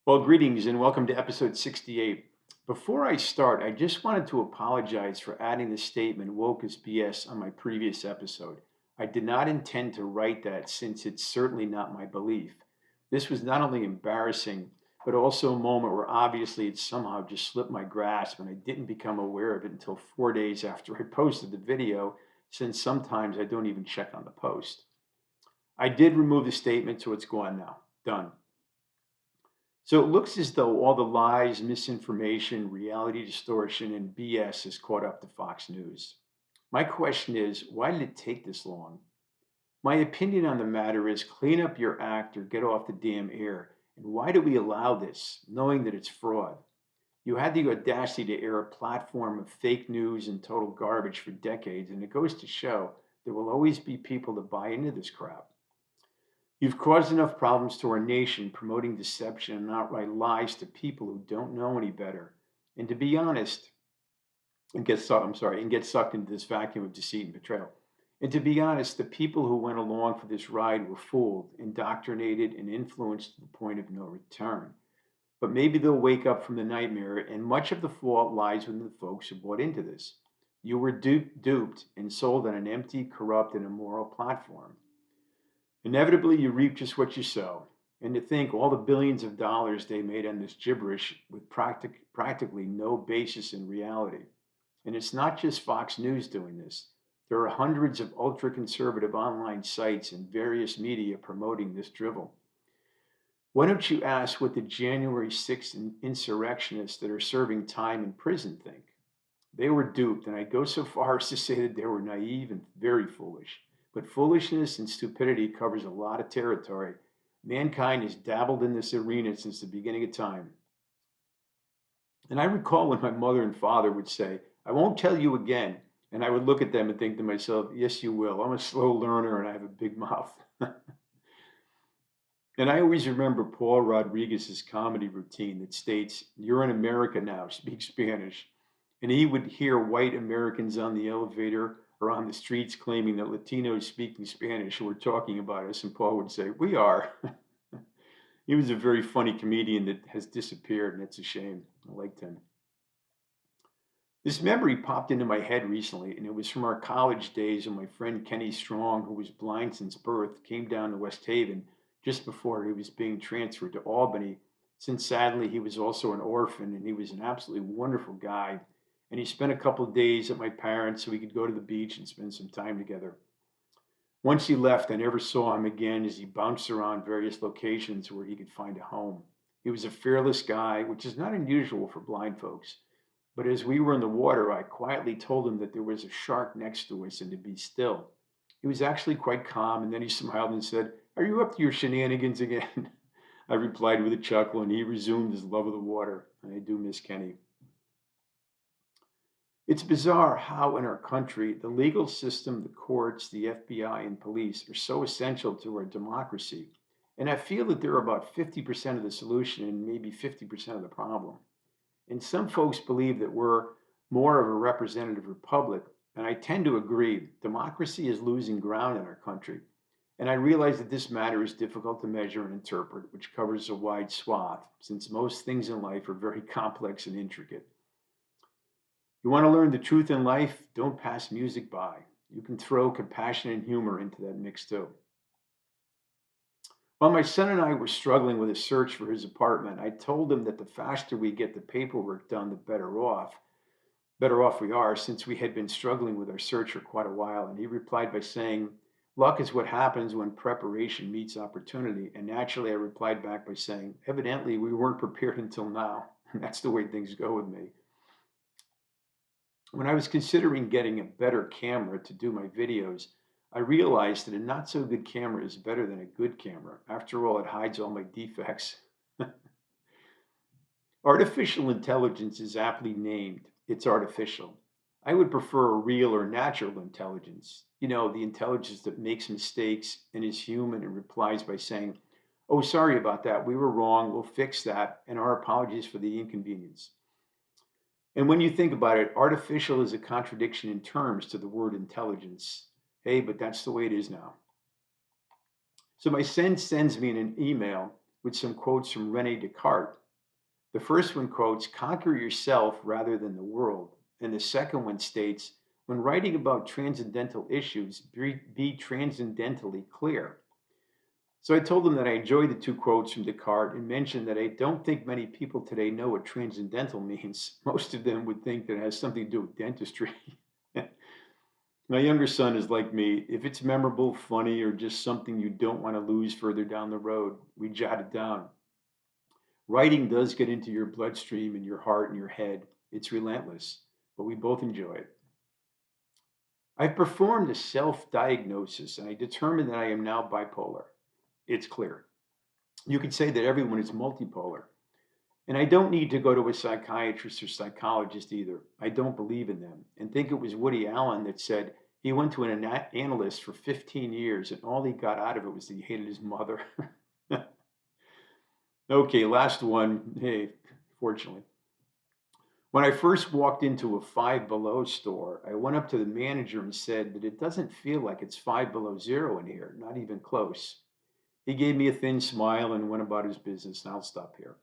Well, greetings and welcome to episode 68. Before I start, I just wanted to apologize for adding the statement woke is BS on my previous episode. I did not intend to write that since it's certainly not my belief. This was not only embarrassing, but also a moment where obviously it somehow just slipped my grasp and I didn't become aware of it until 4 days after I posted the video, since sometimes I don't even check on the post. I did remove the statement, so it's gone now. Done. So it looks as though all the lies, misinformation, reality distortion, and BS has caught up to Fox News. My question is, why did it take this long? My opinion on the matter is clean up your act or get off the damn air. And why do we allow this, knowing that it's fraud? You had the audacity to air a platform of fake news and total garbage for decades, and it goes to show there will always be people to buy into this crap. You've caused enough problems to our nation promoting deception and outright lies to people who don't know any better. And to be honest, and get sucked into this vacuum of deceit and betrayal. And to be honest, the people who went along for this ride were fooled, indoctrinated, and influenced to the point of no return. But maybe they'll wake up from the nightmare, and much of the fault lies with the folks who bought into this. You were duped and sold on an empty, corrupt, and immoral platform. Inevitably, you reap just what you sow. And to think all the billions of dollars they made on this gibberish with practically no basis in reality. And it's not just Fox News doing this. There are hundreds of ultra conservative online sites and various media promoting this drivel. Why don't you ask what the January 6th insurrectionists that are serving time in prison think? They were duped, and I'd go so far as to say that they were naive and very foolish. But foolishness and stupidity covers a lot of territory. Mankind has dabbled in this arena since the beginning of time. And I recall when my mother and father would say, I won't tell you again. And I would look at them and think to myself, yes, you will. I'm a slow learner and I have a big mouth. And I always remember Paul Rodriguez's comedy routine that states, you're in America now, speak Spanish. And he would hear white Americans on the elevator or on the streets claiming that Latinos speaking Spanish were talking about us. And Paul would say, we are. He was a very funny comedian that has disappeared, and it's a shame. I liked him. This memory popped into my head recently, and it was from our college days when my friend Kenny Strong, who was blind since birth, came down to West Haven just before he was being transferred to Albany, since sadly he was also an orphan and he was an absolutely wonderful guy. And he spent a couple of days at my parents' so we could go to the beach and spend some time together. Once he left, I never saw him again as he bounced around various locations where he could find a home. He was a fearless guy, which is not unusual for blind folks. But as we were in the water, I quietly told him that there was a shark next to us and to be still. He was actually quite calm, and then he smiled and said, are you up to your shenanigans again? I replied with a chuckle, and he resumed his love of the water. And I do miss Kenny. It's bizarre how, in our country, the legal system, the courts, the FBI, and police are so essential to our democracy. And I feel that they're about 50% of the solution and maybe 50% of the problem. And some folks believe that we're more of a representative republic, and I tend to agree. Democracy is losing ground in our country. And I realize that this matter is difficult to measure and interpret, which covers a wide swath, since most things in life are very complex and intricate. You want to learn the truth in life? Don't pass music by. You can throw compassion and humor into that mix too. While my son and I were struggling with a search for his apartment, I told him that the faster we get the paperwork done, the better off we are, since we had been struggling with our search for quite a while. And he replied by saying, luck is what happens when preparation meets opportunity. And naturally, I replied back by saying, evidently, we weren't prepared until now. And that's the way things go with me. When I was considering getting a better camera to do my videos, I realized that a not so good camera is better than a good camera. After all, it hides all my defects. Artificial intelligence is aptly named. It's artificial. I would prefer a real or natural intelligence. You know, the intelligence that makes mistakes and is human and replies by saying, oh, sorry about that. We were wrong. We'll fix that. And our apologies for the inconvenience. And when you think about it, artificial is a contradiction in terms to the word intelligence. Hey, but that's the way it is now. So my son sends me an email with some quotes from Rene Descartes. The first one quotes, "Conquer yourself rather than the world." And the second one states, "When writing about transcendental issues, be transcendentally clear." So I told them that I enjoyed the two quotes from Descartes and mentioned that I don't think many people today know what transcendental means. Most of them would think that it has something to do with dentistry. My younger son is like me. If it's memorable, funny, or just something you don't want to lose further down the road, we jot it down. Writing does get into your bloodstream and your heart and your head. It's relentless, but we both enjoy it. I've performed a self diagnosis and I determined that I am now bipolar. It's clear. You could say that everyone is multipolar. And I don't need to go to a psychiatrist or psychologist either. I don't believe in them. And think it was Woody Allen that said he went to an analyst for 15 years and all he got out of it was that he hated his mother. Okay, last one. Hey, fortunately. When I first walked into a Five Below store, I went up to the manager and said that it doesn't feel like it's five below zero in here, not even close. He gave me a thin smile and went about his business, and I'll stop here.